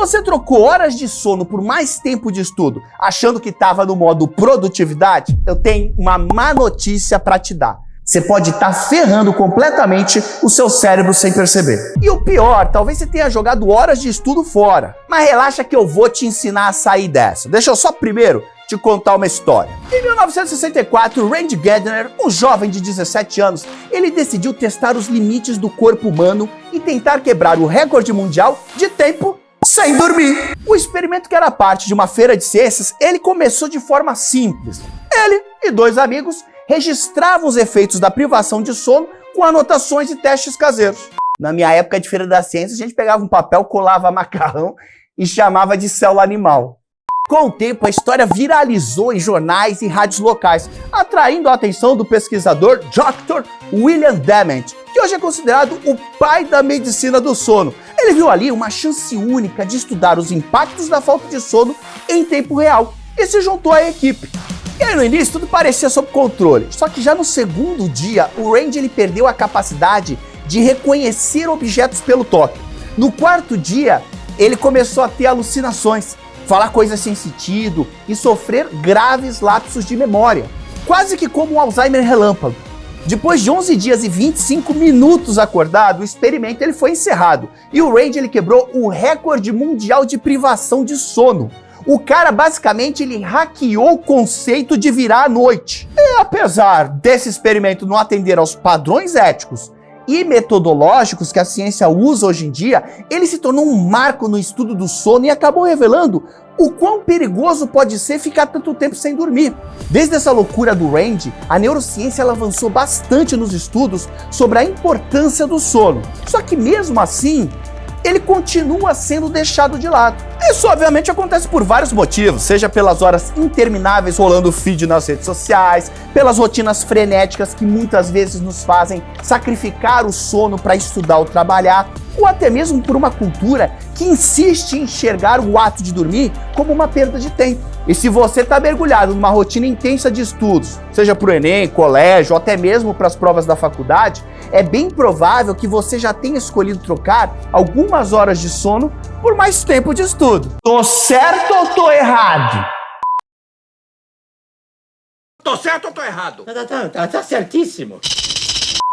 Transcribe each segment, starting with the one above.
você trocou horas de sono por mais tempo de estudo, achando que estava no modo produtividade, eu tenho uma má notícia para te dar. Você pode estar ferrando completamente o seu cérebro sem perceber. E o pior, talvez você tenha jogado horas de estudo fora. Mas relaxa que eu vou te ensinar a sair dessa. Deixa eu só primeiro te contar uma história. Em 1964, Randy Gardner, um jovem de 17 anos, ele decidiu testar os limites do corpo humano e tentar quebrar o recorde mundial de tempo sem dormir. O experimento, que era parte de uma feira de ciências, ele começou de forma simples. Ele e dois amigos registravam os efeitos da privação de sono com anotações e testes caseiros. Na minha época de feira das ciências, a gente pegava um papel, colava macarrão e chamava de célula animal. Com o tempo, a história viralizou em jornais e rádios locais, atraindo a atenção do pesquisador Dr. William Dement, que hoje é considerado o pai da medicina do sono. Ele viu ali uma chance única de estudar os impactos da falta de sono em tempo real e se juntou à equipe. E aí no início tudo parecia sob controle, só que já no segundo dia o Randy ele perdeu a capacidade de reconhecer objetos pelo toque. No quarto dia ele começou a ter alucinações, falar coisas sem sentido e sofrer graves lapsos de memória, quase que como um Alzheimer relâmpago. Depois de 11 dias e 25 minutos acordado, o experimento ele foi encerrado e o Randy ele quebrou o recorde mundial de privação de sono. O cara basicamente ele hackeou o conceito de virar à noite. E apesar desse experimento não atender aos padrões éticos e metodológicos que a ciência usa hoje em dia, ele se tornou um marco no estudo do sono e acabou revelando o quão perigoso pode ser ficar tanto tempo sem dormir. Desde essa loucura do Randy, a neurociência ela avançou bastante nos estudos sobre a importância do sono. Só que mesmo assim, ele continua sendo deixado de lado. Isso obviamente acontece por vários motivos, seja pelas horas intermináveis rolando feed nas redes sociais, pelas rotinas frenéticas que muitas vezes nos fazem sacrificar o sono para estudar ou trabalhar, ou até mesmo por uma cultura que insiste em enxergar o ato de dormir como uma perda de tempo. E se você está mergulhado numa rotina intensa de estudos, seja para o Enem, colégio ou até mesmo para as provas da faculdade, é bem provável que você já tenha escolhido trocar algumas horas de sono por mais tempo de estudo. Tô certo ou tô errado? Tô certo ou tô errado? Tá certíssimo.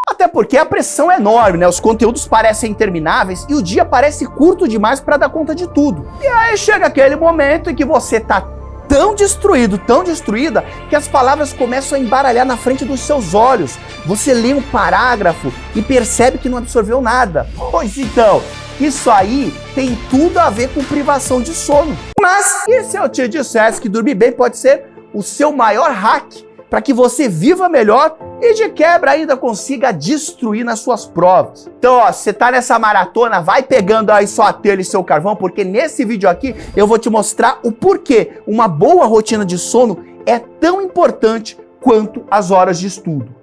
Até porque a pressão é enorme, né? Os conteúdos parecem intermináveis e o dia parece curto demais para dar conta de tudo. E aí chega aquele momento em que você tá tão destruído, tão destruída, que as palavras começam a embaralhar na frente dos seus olhos. Você lê um parágrafo e percebe que não absorveu nada. Pois então, isso aí tem tudo a ver com privação de sono. Mas, e se eu te dissesse que dormir bem pode ser o seu maior hack para que você viva melhor e de quebra ainda consiga destruir nas suas provas? Então, ó, você tá nessa maratona, vai pegando aí sua telha e seu carvão, porque nesse vídeo aqui eu vou te mostrar o porquê uma boa rotina de sono é tão importante quanto as horas de estudo.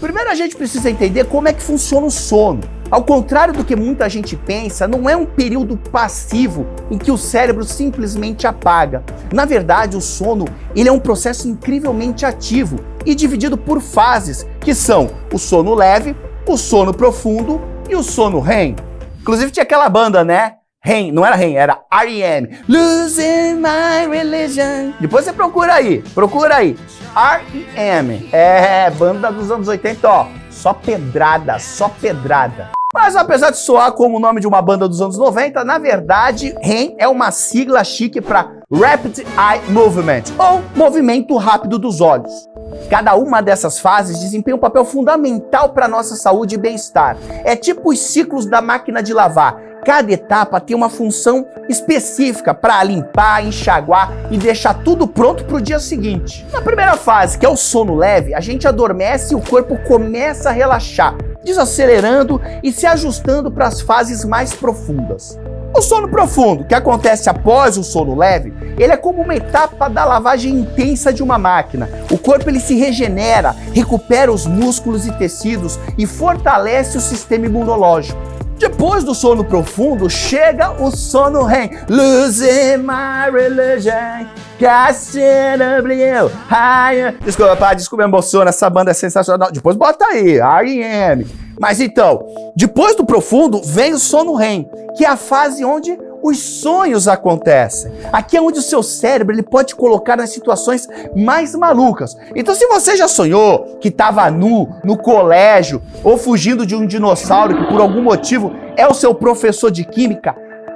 Primeiro a gente precisa entender como é que funciona o sono. Ao contrário do que muita gente pensa, não é um período passivo em que o cérebro simplesmente apaga. Na verdade, o sono ele é um processo incrivelmente ativo e dividido por fases, que são o sono leve, o sono profundo e o sono REM. Inclusive tinha aquela banda, né? REM, não era REM, era R.E.M. Losing My Religion. Depois você procura aí. R.E.M. É, banda dos anos 80, ó. Só pedrada, só pedrada. Mas apesar de soar como o nome de uma banda dos anos 90, na verdade, REM é uma sigla chique para Rapid Eye Movement, ou movimento rápido dos olhos. Cada uma dessas fases desempenha um papel fundamental para a nossa saúde e bem-estar. É tipo os ciclos da máquina de lavar. Cada etapa tem uma função específica para limpar, enxaguar e deixar tudo pronto para o dia seguinte. Na primeira fase, que é o sono leve, a gente adormece e o corpo começa a relaxar, desacelerando e se ajustando para as fases mais profundas. O sono profundo, que acontece após o sono leve, ele é como uma etapa da lavagem intensa de uma máquina. O corpo ele se regenera, recupera os músculos e tecidos e fortalece o sistema imunológico. Depois do sono profundo, chega o sono REM. Losing my religion, desculpa, me emociona, essa banda é sensacional. Depois bota aí, R.E.M. Mas então, depois do profundo, vem o sono REM, que é a fase onde os sonhos acontecem. Aqui é onde o seu cérebro ele pode colocar nas situações mais malucas. Então, se você já sonhou que estava nu no colégio ou fugindo de um dinossauro que por algum motivo é o seu professor de química,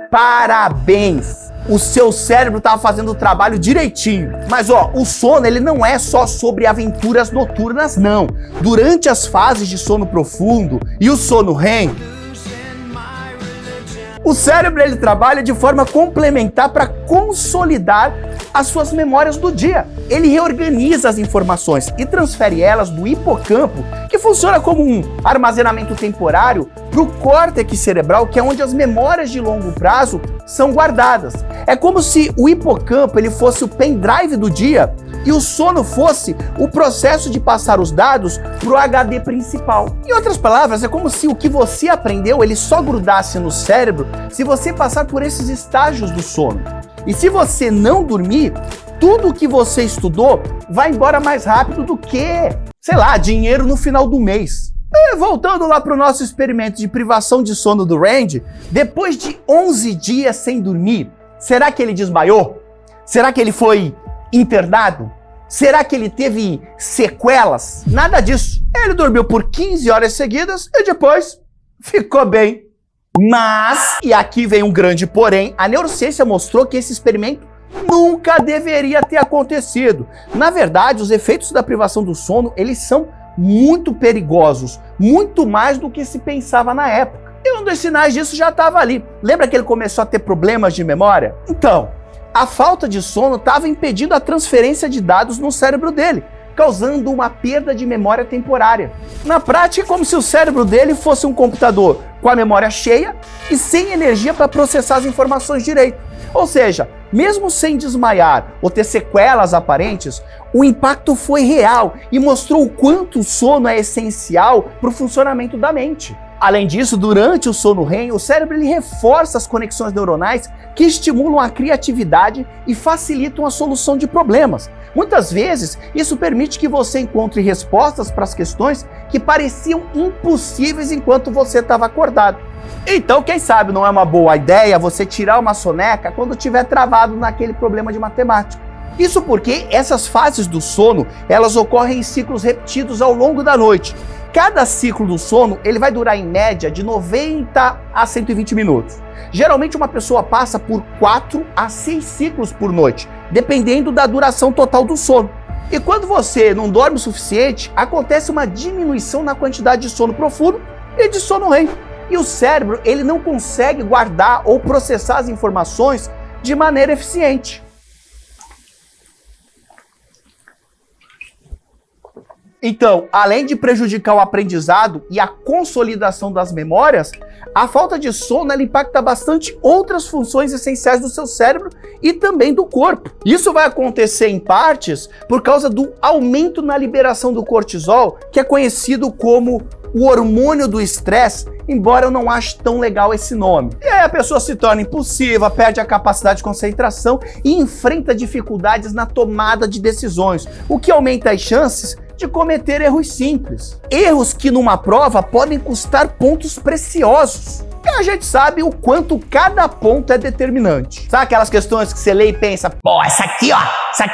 parabéns! O seu cérebro estava fazendo o trabalho direitinho. Mas o sono ele não é só sobre aventuras noturnas, não. Durante as fases de sono profundo e o sono REM, o cérebro ele trabalha de forma complementar para consolidar as suas memórias do dia. Ele reorganiza as informações e transfere elas do hipocampo, que funciona como um armazenamento temporário, para o córtex cerebral, que é onde as memórias de longo prazo são guardadas. É como se o hipocampo ele fosse o pendrive do dia e o sono fosse o processo de passar os dados para o HD principal. Em outras palavras, é como se o que você aprendeu ele só grudasse no cérebro se você passar por esses estágios do sono. E se você não dormir, tudo o que você estudou vai embora mais rápido do que, sei lá, dinheiro no final do mês. E voltando lá para o nosso experimento de privação de sono do Randy, depois de 11 dias sem dormir, será que ele desmaiou? Será que ele foi internado? Será que ele teve sequelas? Nada disso. Ele dormiu por 15 horas seguidas e depois ficou bem. Mas, e aqui vem um grande porém, a neurociência mostrou que esse experimento nunca deveria ter acontecido. Na verdade, os efeitos da privação do sono, eles são muito perigosos, muito mais do que se pensava na época. E um dos sinais disso já estava ali. Lembra que ele começou a ter problemas de memória? Então, a falta de sono estava impedindo a transferência de dados no cérebro dele, causando uma perda de memória temporária. Na prática, é como se o cérebro dele fosse um computador com a memória cheia e sem energia para processar as informações direito. Ou seja, mesmo sem desmaiar ou ter sequelas aparentes, o impacto foi real e mostrou o quanto o sono é essencial para o funcionamento da mente. Além disso, durante o sono REM, o cérebro ele reforça as conexões neuronais que estimulam a criatividade e facilitam a solução de problemas. Muitas vezes, isso permite que você encontre respostas para as questões que pareciam impossíveis enquanto você estava acordado. Então, quem sabe não é uma boa ideia você tirar uma soneca quando estiver travado naquele problema de matemática. Isso porque essas fases do sono, elas ocorrem em ciclos repetidos ao longo da noite. Cada ciclo do sono, ele vai durar em média de 90 a 120 minutos. Geralmente uma pessoa passa por 4 a 6 ciclos por noite, dependendo da duração total do sono. E quando você não dorme o suficiente, acontece uma diminuição na quantidade de sono profundo e de sono REM. E o cérebro, ele não consegue guardar ou processar as informações de maneira eficiente. Então, além de prejudicar o aprendizado e a consolidação das memórias, a falta de sono ela impacta bastante outras funções essenciais do seu cérebro e também do corpo. Isso vai acontecer em partes por causa do aumento na liberação do cortisol, que é conhecido como o hormônio do estresse, embora eu não ache tão legal esse nome. E aí a pessoa se torna impulsiva, perde a capacidade de concentração e enfrenta dificuldades na tomada de decisões, o que aumenta as chances de cometer erros simples. Erros que numa prova podem custar pontos preciosos. E a gente sabe o quanto cada ponto é determinante. Sabe aquelas questões que você lê e pensa, pô, essa aqui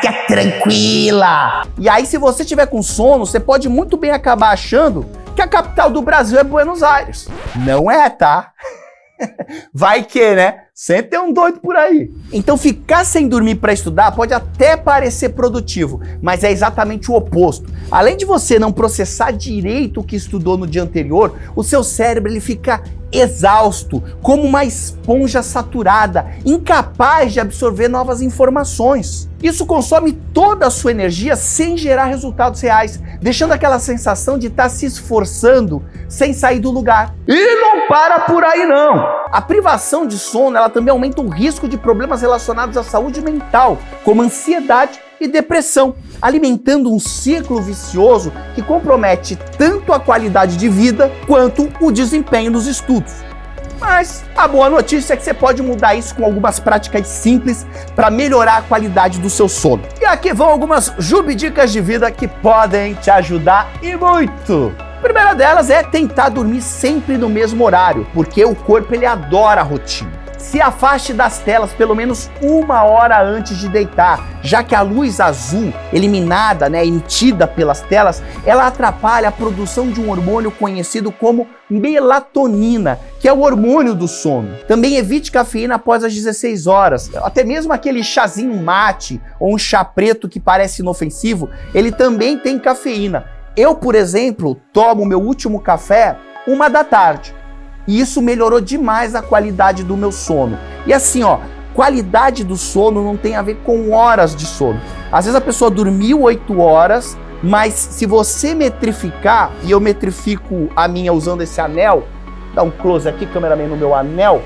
é tranquila. E aí se você tiver com sono, você pode muito bem acabar achando que a capital do Brasil é Buenos Aires. Não é, tá? Vai que, né? Sempre tem um doido por aí. Então ficar sem dormir para estudar pode até parecer produtivo, mas é exatamente o oposto. Além de você não processar direito o que estudou no dia anterior, o seu cérebro ele fica exausto, como uma esponja saturada, incapaz de absorver novas informações. Isso consome toda a sua energia sem gerar resultados reais, deixando aquela sensação de estar se esforçando sem sair do lugar. E não para por aí não! A privação de sono ela também aumenta o risco de problemas relacionados à saúde mental, como ansiedade e depressão, alimentando um ciclo vicioso que compromete tanto a qualidade de vida quanto o desempenho nos estudos. Mas a boa notícia é que você pode mudar isso com algumas práticas simples para melhorar a qualidade do seu sono. E aqui vão algumas dicas de vida que podem te ajudar e muito. A primeira delas é tentar dormir sempre no mesmo horário, porque o corpo ele adora a rotina. Se afaste das telas pelo menos 1 hora antes de deitar, já que a luz azul eliminada, emitida pelas telas, ela atrapalha a produção de um hormônio conhecido como melatonina, que é o hormônio do sono. Também evite cafeína após as 16 horas. Até mesmo aquele chazinho mate ou um chá preto que parece inofensivo, ele também tem cafeína. Eu, por exemplo, tomo meu último café 1 da tarde. E isso melhorou demais a qualidade do meu sono. E assim, qualidade do sono não tem a ver com horas de sono. Às vezes a pessoa dormiu 8 horas, mas se você metrificar, e eu metrifico a minha usando esse anel, dá um close aqui, cameraman, no meu anel.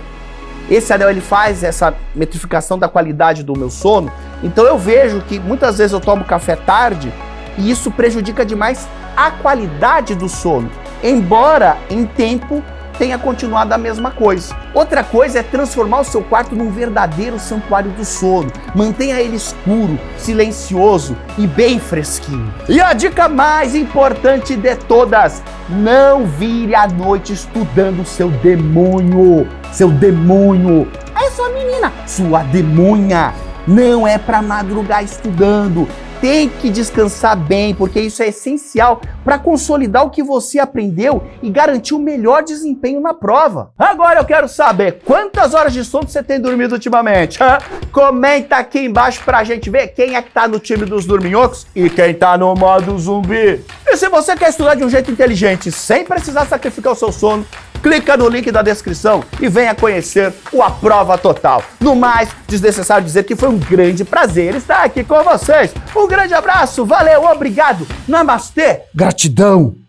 Esse anel, ele faz essa metrificação da qualidade do meu sono. Então eu vejo que muitas vezes eu tomo café tarde e isso prejudica demais a qualidade do sono. Embora em tempo tenha continuado a mesma coisa. Outra coisa é transformar o seu quarto num verdadeiro santuário do sono. Mantenha ele escuro, silencioso e bem fresquinho. E a dica mais importante de todas: não vire à noite estudando seu demônio. Seu demônio. É sua menina, sua demônia. Não é para madrugar estudando. Tem que descansar bem, porque isso é essencial para consolidar o que você aprendeu e garantir o melhor desempenho na prova. Agora eu quero saber quantas horas de sono você tem dormido ultimamente? Comenta aqui embaixo pra gente ver quem é que tá no time dos dorminhocos e quem tá no modo zumbi. E se você quer estudar de um jeito inteligente, sem precisar sacrificar o seu sono, clica no link da descrição e venha conhecer o A Prova Total. No mais, desnecessário dizer que foi um grande prazer estar aqui com vocês. Um grande abraço, valeu, obrigado, namastê, gratidão.